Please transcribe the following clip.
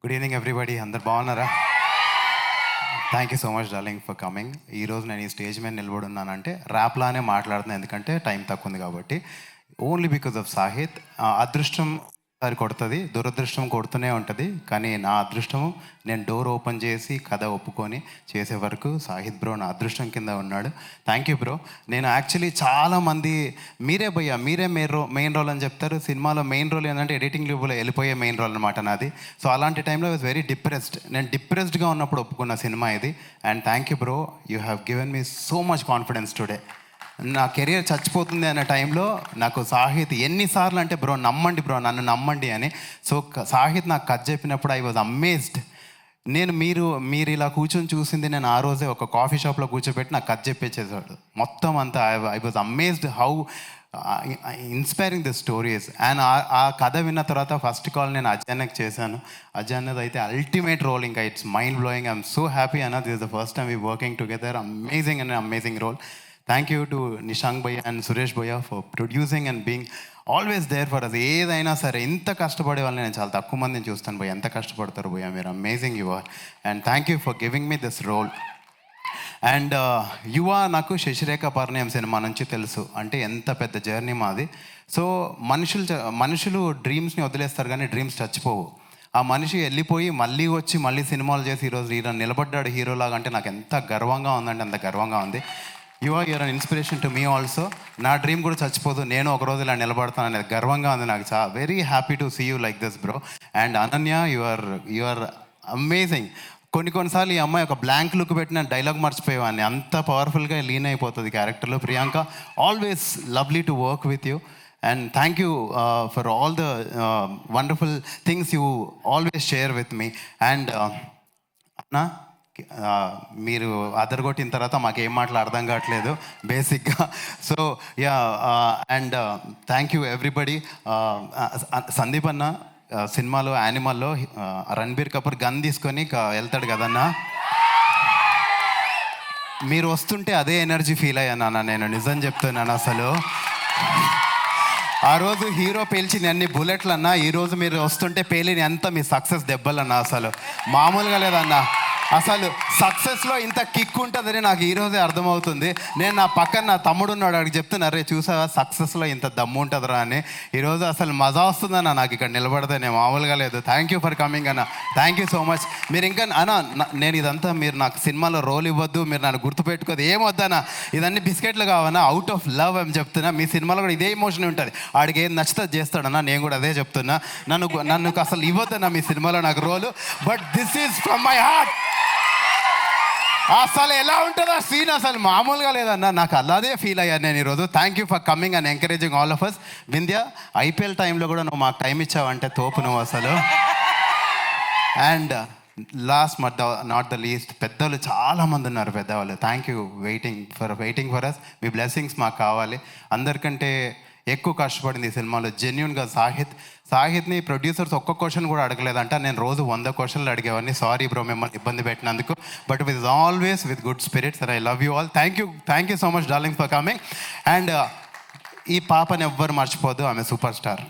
Good evening everybody, అందరు బాగున్నారా? Thank you so much darling for coming. ఈరోజు నేను ఈ స్టేజ్ మీద నిలబడి ఉన్నానంటే ర్యాప్లానే మాట్లాడుతున్నాను, ఎందుకంటే టైం తక్కువ ఉంది కాబట్టి. Only because of Sahith. అదృష్టం ఒకసారి కొడుతుంది, దురదృష్టం కొడుతూనే ఉంటుంది. కానీ నా అదృష్టము, నేను డోర్ ఓపెన్ చేసి కథ ఒప్పుకొని చేసే వరకు సాహిత్ బ్రో నా అదృష్టం కింద ఉన్నాడు. Thank you bro. నేను యాక్చువల్లీ చాలామంది మీరే భయ్యా, మీరే మెయిన్ రోల్ అని చెప్తారు. సినిమాలో మెయిన్ రోల్ ఏంటంటే ఎడిటింగ్ లివ్లో వెళ్ళిపోయే మెయిన్ రోల్ అనమాట నాది. సో అలాంటి టైంలో వాజ్ వెరీ డిప్రెస్డ్. నేను డిప్రెస్డ్గా ఉన్నప్పుడు ఒప్పుకున్న సినిమా ఇది. And thank you bro, you have given me so much confidence today. నా కెరియర్ చచ్చిపోతుంది అనే టైంలో నాకు సాహిత్ ఎన్నిసార్లు అంటే బ్రో నమ్మండి బ్రో, నన్ను నమ్మండి అని. సో సాహిత్ నాకు కథ చెప్పినప్పుడు ఐ వాజ్ అమేజ్డ్. నేను మీరు ఇలా కూర్చొని చూసింది నేను ఆ రోజే ఒక కాఫీ షాప్లో కూర్చోబెట్టి నాకు కథ చెప్పేసేసాడు మొత్తం అంతా. I was amazed how inspiring the stories. And ఆ కథ విన్న తర్వాత ఫస్ట్ కాల్ నేను అజయన్నకి చేశాను. అజయ్ అన్నది అయితే అల్టిమేట్ రోల్, ఇంకా it's mind blowing. I'm so happy అన్న, this is the first time we working together. Amazing and amazing role. Thank you to Nishank భయ్య అండ్ సురేష్ భయ్య for producing and being always there for us. ఏదైనా సరే ఇంత కష్టపడే వాళ్ళని నేను చాలా తక్కువ మందిని చూస్తాను భయ్య, ఎంత కష్టపడతారు భయ్య మీరు. Amazing you are. And thank you for giving me this role. And యువ నాకు శశిరేఖ పరిణయం సినిమా నుంచి తెలుసు, అంటే ఎంత పెద్ద జర్నీ మాది. సో మనుషులు డ్రీమ్స్ని వదిలేస్తారు కానీ డ్రీమ్స్ చచ్చిపోవు. ఆ మనిషి వెళ్ళిపోయి మళ్ళీ వచ్చి మళ్ళీ సినిమాలు చేసి ఈరోజు హీరో నిలబడ్డాడు హీరోలాగా, అంటే నాకు ఎంత గర్వంగా ఉందంటే అంత గర్వంగా ఉంది. You're an inspiration to me also. నా డ్రీమ్ కూడా చచ్చిపోదు, నేను ఒక రోజు ఇలా నిలబడతాను అనేది గర్వంగా ఉంది నాకు. Very happy to see you like this bro. And Ananya, you are amazing. కొన్నిసార్లు ఈ అమ్మాయి ఒక బ్లాంక్ లుక్ పెట్టిన డైలాగ్ మర్చిపోయేవాడిని, అంత పవర్ఫుల్గా లీన్ అయిపోతుంది క్యారెక్టర్లో. Priyanka, always lovely to work with you. And thank you for all the wonderful things you always share with me. And అన్నా, మీరు అదరగొట్టిన తర్వాత మాకేం మాటలు అర్థం కావట్లేదు బేసిక్గా. So ya, and thank you everybody. Sandeep అన్న సినిమాలో యానిమల్లో రణబీర్ కపూర్ గన్ తీసుకొని వెళ్తాడు కదన్నా, మీరు వస్తుంటే అదే ఎనర్జీ ఫీల్ అయ్యాను నేను, నిజం చెప్తున్నాను. అసలు ఆ రోజు హీరో పేల్చింది అన్ని బుల్లెట్లు అన్నా, ఈరోజు మీరు వస్తుంటే పేలిని ఎంత మీ సక్సెస్ దెబ్బలన్నా, అసలు మామూలుగా లేదన్నా. అసలు సక్సెస్లో ఇంత కిక్ ఉంటుందని నాకు ఈరోజే అర్థమవుతుంది. నేను నా పక్కన నా తమ్ముడు ఉన్నాడు, అడిగి చెప్తున్నా, రే చూసావా సక్సెస్లో ఇంత దమ్ము ఉంటుందిరా అని. ఈరోజు అసలు మజా వస్తుందన్న నాకు ఇక్కడ నిలబడితే, నేను మామూలుగా లేదు. థ్యాంక్ యూ ఫర్ కమింగ్ అన్న, థ్యాంక్ యూ సో మచ్. మీరు ఇంకా అన్న, నేను ఇదంతా మీరు నాకు సినిమాలో రోల్ ఇవ్వద్దు, మీరు నన్ను గుర్తుపెట్టుకోదు, ఏం వద్దన్నా, ఇదన్నీ బిస్కెట్లు కావన్నా, అవుట్ ఆఫ్ లవ్ అని చెప్తున్నా. మీ సినిమాలో కూడా ఇదే ఎమోషన్ ఉంటుంది, ఆడికి ఏం నచ్చితే చేస్తాడన్నా, నేను కూడా అదే చెప్తున్నా. నన్ను అసలు ఇవ్వద్దన్నా మీ సినిమాలో నాకు role, but this is from my heart. అసలు ఎలా ఉంటుందో సీన్ అసలు మామూలుగా లేదన్న, నాకు అలాగే ఫీల్ అయ్యాను నేను ఈరోజు. Thank you for coming and encouraging all of us. Vindhya, IPL టైంలో కూడా నువ్వు మాకు టైం ఇచ్చావంటే తోపు నువ్వు అసలు. And last but not the least, పెద్దలు చాలామంది ఉన్నారు పెద్దవాళ్ళు. Thank you waiting for us. మీ బ్లెస్సింగ్స్ మాకు కావాలి. అందరికంటే ఎక్కువ కష్టపడింది ఈ సినిమాలో జెన్యున్గా సాహిత్ని ప్రొడ్యూసర్స్ ఒక్క క్వశ్చన్ కూడా అడగలేదంట. నేను రోజు 100 క్వశ్చన్లు అడిగేవాడిని. సారీ బ్రో మిమ్మల్ని ఇబ్బంది పెట్టినందుకు, but with always with good spirits. And I love you all. Thank you so much darling for coming. And ఈ పాపని ఎవ్వరు మర్చిపోదు, ఆమె సూపర్ స్టార్.